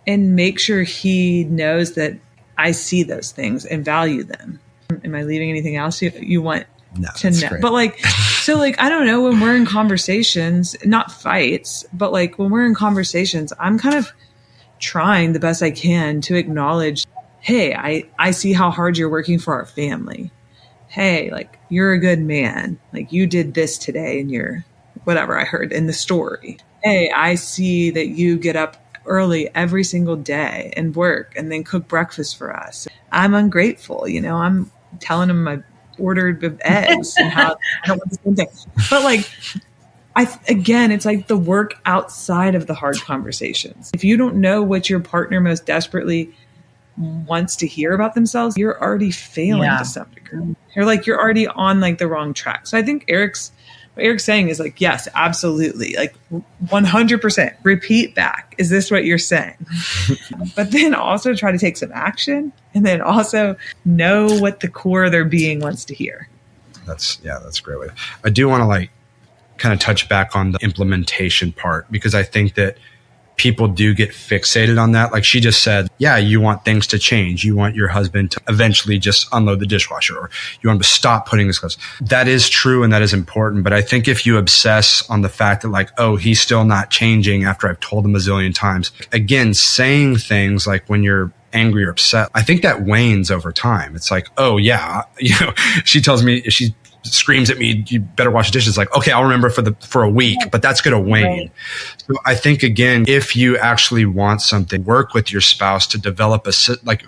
and make sure he knows that I see those things and value them. Am I leaving anything else you want to know? Great. But like, so like, I don't know, when we're in conversations, not fights, but like when we're in conversations, I'm kind of trying the best I can to acknowledge, hey, I see how hard you're working for our family. Hey, like, you're a good man. Like, you did this today in your, whatever I heard in the story. Hey, I see that you get up early every single day and work and then cook breakfast for us. I'm ungrateful. You know, I'm telling him I ordered eggs and how I don't want the same thing. But like, again, it's like the work outside of the hard conversations. If you don't know what your partner most desperately wants to hear about themselves, you're already failing to some degree. You're already on like the wrong track. So I think Eric's What Eric's saying is like, yes, absolutely. Like 100% repeat back. Is this what you're saying? But then also try to take some action, and then also know what the core of their being wants to hear. That's a great way. I do want to like kind of touch back on the implementation part, because I think that people do get fixated on that. Like she just said, yeah, you want things to change. You want your husband to eventually just unload the dishwasher, or you want him to stop putting his clothes. That is true and that is important. But I think if you obsess on the fact that like, oh, he's still not changing after I've told him a zillion times, again, saying things like when you're angry or upset, I think that wanes over time. It's like, oh yeah, she tells me, she screams at me, you better wash the dishes. Like, okay, I'll remember for a week, but that's going to wane. Right. So I think again, if you actually want something, work with your spouse to develop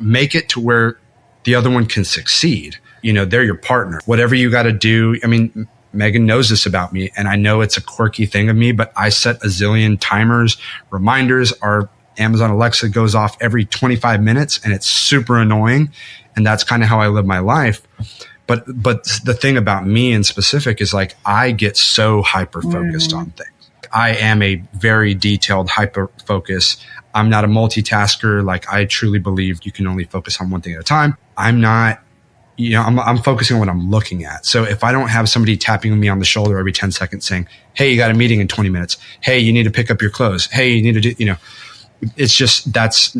make it to where the other one can succeed. They're your partner. Whatever you got to do. I mean, Megan knows this about me, and I know it's a quirky thing of me, but I set a zillion timers, reminders. Our Amazon Alexa goes off every 25 minutes, and it's super annoying. And that's kind of how I live my life. But the thing about me in specific is like, I get so hyper-focused on things. I am a very detailed hyper-focus. I'm not a multitasker. Like I truly believe you can only focus on one thing at a time. I'm not, I'm focusing on what I'm looking at. So if I don't have somebody tapping me on the shoulder every 10 seconds saying, hey, you got a meeting in 20 minutes. Hey, you need to pick up your clothes. Hey, you need to do, it's just, that's,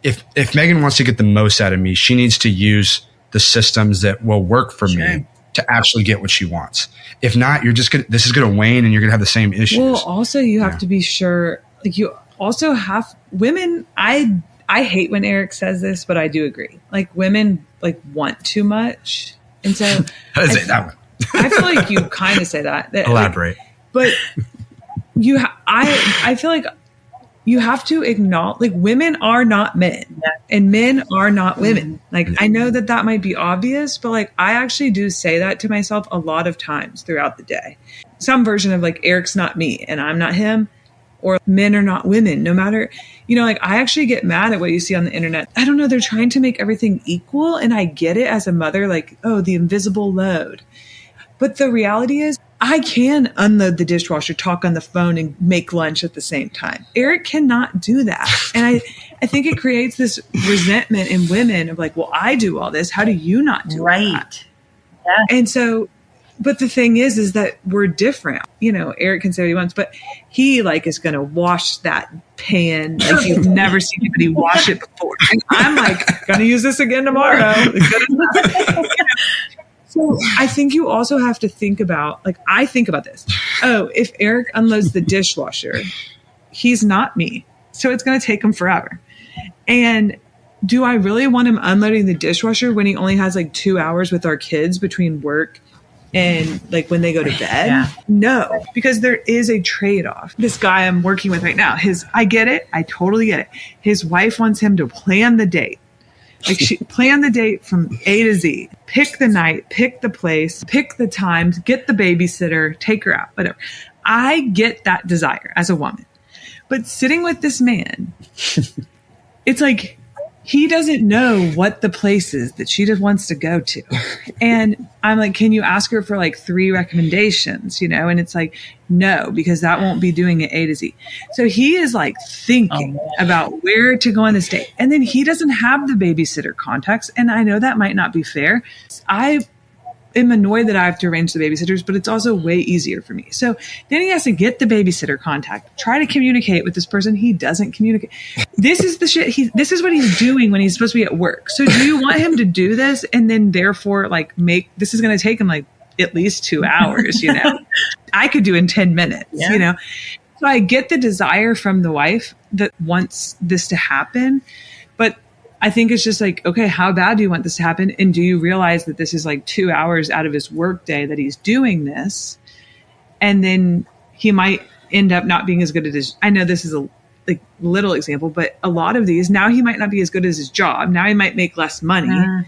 if Megan wants to get the most out of me, she needs to use the systems that will work for me to actually get what she wants. If not, this is going to wane and you're going to have the same issues. Well, also you have to be sure, like you also have women. I hate when Eric says this, but I do agree. Like women like want too much. And so I say that one. I feel like you kind of say that. Elaborate. Like, but I feel like you have to acknowledge, like women are not men and men are not women. Like I know that might be obvious, but like I actually do say that to myself a lot of times throughout the day. Some version of like Eric's not me and I'm not him, or men are not women, no matter, like I actually get mad at what you see on the internet. I don't know. They're trying to make everything equal. And I get it as a mother, like, oh, the invisible load. But the reality is I can unload the dishwasher, talk on the phone, and make lunch at the same time. Eric cannot do that. And I think it creates this resentment in women of like, well, I do all this. How do you not do that? Yeah. And so, but the thing is that we're different. Eric can say what he wants, but he like is going to wash that pan like you've never seen anybody wash it before. And I'm like, going to use this again tomorrow. So I think you also have to think about, like, I think about this. Oh, if Eric unloads the dishwasher, he's not me. So it's going to take him forever. And do I really want him unloading the dishwasher when he only has like 2 hours with our kids between work and like when they go to bed? Yeah. No, because there is a trade-off. This guy I'm working with right now, I get it. I totally get it. His wife wants him to plan the date. Like she plan the date from A to Z, pick the night, pick the place, pick the times, get the babysitter, take her out, whatever. I get that desire as a woman, but sitting with this man, it's like, he doesn't know what the place is that she just wants to go to. And I'm like, can you ask her for like 3 recommendations, And it's like, no, because that won't be doing it A to Z. So he is like thinking about where to go on this date. And then he doesn't have the babysitter contacts. And I know that might not be fair. I am annoyed that I have to arrange the babysitters, but it's also way easier for me. So then he has to get the babysitter contact, try to communicate with this person. He doesn't communicate. This is the shit. This is what he's doing when he's supposed to be at work. So do you want him to do this? And then therefore this is going to take him like at least 2 hours, I could do in 10 minutes, So I get the desire from the wife that wants this to happen, but I think it's just like, okay, how bad do you want this to happen? And do you realize that this is like 2 hours out of his work day that he's doing this? And then he might end up not being as good at his, I know this is a little example, but a lot of these, now he might not be as good as his job. Now he might make less money. Now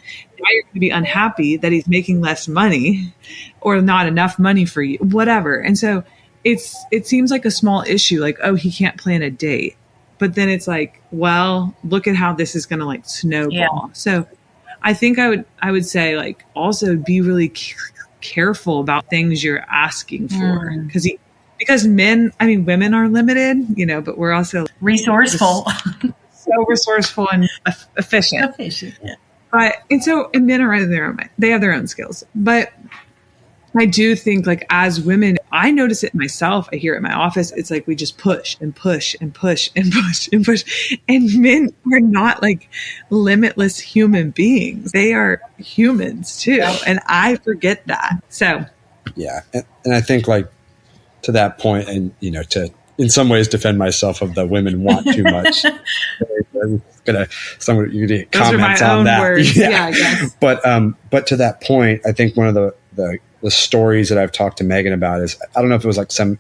you're going to be unhappy that he's making less money or not enough money for you, whatever. And so it seems like a small issue, like, oh, he can't plan a date. But then it's like, well, look at how this is going to like snowball. Yeah. So I think I would say like also be really careful about things you're asking for. Because women are limited, but we're also resourceful. So resourceful and efficient. Yeah. And men are in their own way. They have their own skills. But I do think like as women, I notice it myself. I hear it in my office. It's like we just push and push and push and push and push. And men are not like limitless human beings. They are humans too. And I forget that. So yeah. And I think like to that point, and to in some ways defend myself of the women want too much. I'm gonna comments on that. Words. Yeah, I guess. But to that point, I think one of the stories that I've talked to Megan about is, I don't know if it was like some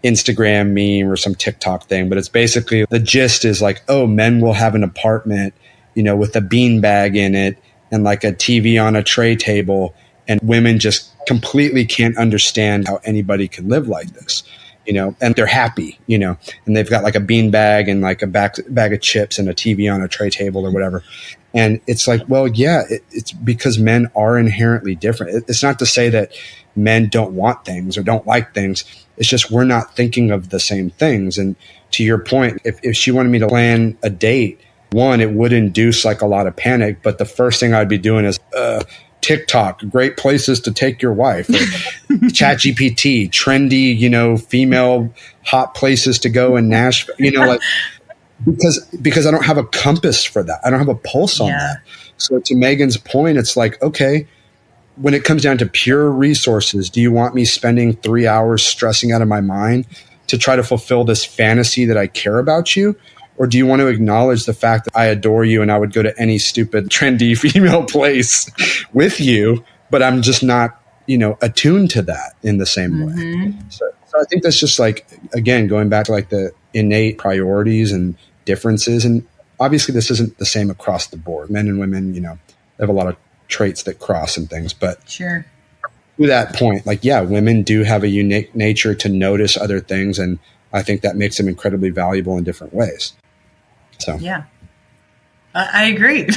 Instagram meme or some TikTok thing, but it's basically the gist is like, oh, men will have an apartment, with a beanbag in it and like a TV on a tray table, and women just completely can't understand how anybody can live like this. And they're happy, and they've got like a bean bag and like a bag of chips and a TV on a tray table or whatever. And it's like, well, yeah, it's because men are inherently different. It's not to say that men don't want things or don't like things. It's just we're not thinking of the same things. And to your point, if she wanted me to plan a date, one, it would induce like a lot of panic. But the first thing I'd be doing is, TikTok, great places to take your wife, ChatGPT, trendy, female hot places to go in Nashville, like, because I don't have a compass for that. I don't have a pulse on that. So to Megan's point, it's like, okay, when it comes down to pure resources, do you want me spending 3 hours stressing out of my mind to try to fulfill this fantasy that I care about you? Or do you want to acknowledge the fact that I adore you and I would go to any stupid, trendy female place with you, but I'm just not, attuned to that in the same way. So I think that's just like, again, going back to like the innate priorities and differences. And obviously this isn't the same across the board. Men and women, they have a lot of traits that cross and things, but sure. To that point, like, yeah, women do have a unique nature to notice other things. And I think that makes them incredibly valuable in different ways. So, yeah, I agree.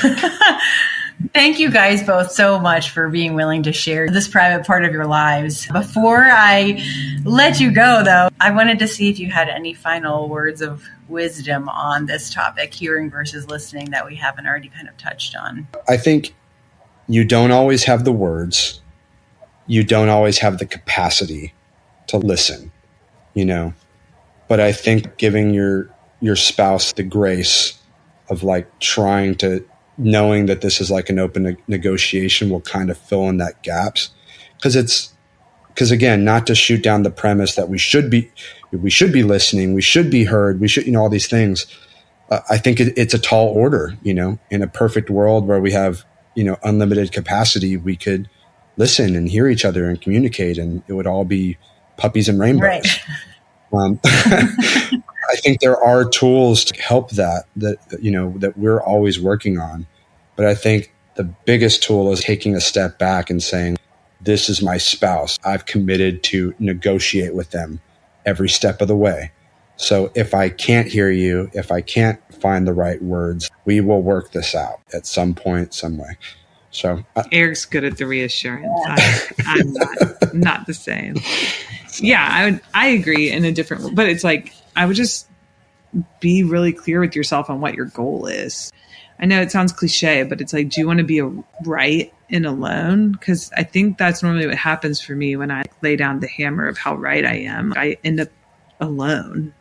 Thank you guys both so much for being willing to share this private part of your lives. Before I let you go, though, I wanted to see if you had any final words of wisdom on this topic, hearing versus listening, that we haven't already kind of touched on. I think you don't always have the words. You don't always have the capacity to listen, but I think giving your spouse the grace of like trying to, knowing that this is like an open negotiation, will kind of fill in that gaps. Because again, not to shoot down the premise that we should be listening, we should be heard, we should, all these things. I think it's a tall order, in a perfect world where we have, unlimited capacity, we could listen and hear each other and communicate, and it would all be puppies and rainbows. Right. I think there are tools to help that we're always working on. But I think the biggest tool is taking a step back and saying, this is my spouse. I've committed to negotiate with them every step of the way. So if I can't hear you, if I can't find the right words, we will work this out at some point, some way. So Eric's good at the reassurance. I'm not the same. Yeah, I agree in a different, but it's like, I would just be really clear with yourself on what your goal is. I know it sounds cliche, but it's like, do you want to be right and alone? Because I think that's normally what happens for me when I lay down the hammer of how right I am. I end up alone,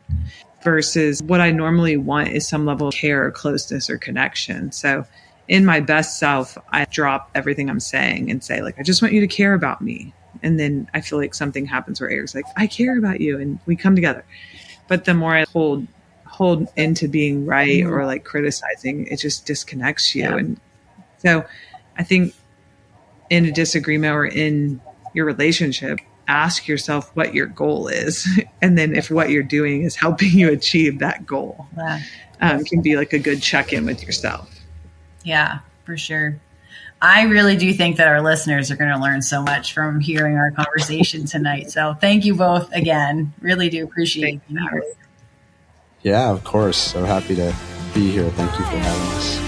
versus what I normally want is some level of care or closeness or connection. So in my best self, I drop everything I'm saying and say, like, I just want you to care about me. And then I feel like something happens where Eric's like, I care about you, and we come together. But the more I hold into being right or like criticizing, it just disconnects you. Yeah. And so I think in a disagreement or in your relationship, ask yourself what your goal is. And then if what you're doing is helping you achieve that goal, can be like a good check-in with yourself. Yeah, for sure. I really do think that our listeners are going to learn so much from hearing our conversation tonight. So thank you both again. Really do appreciate you here. Yeah, of course. So happy to be here. Thank you for having us.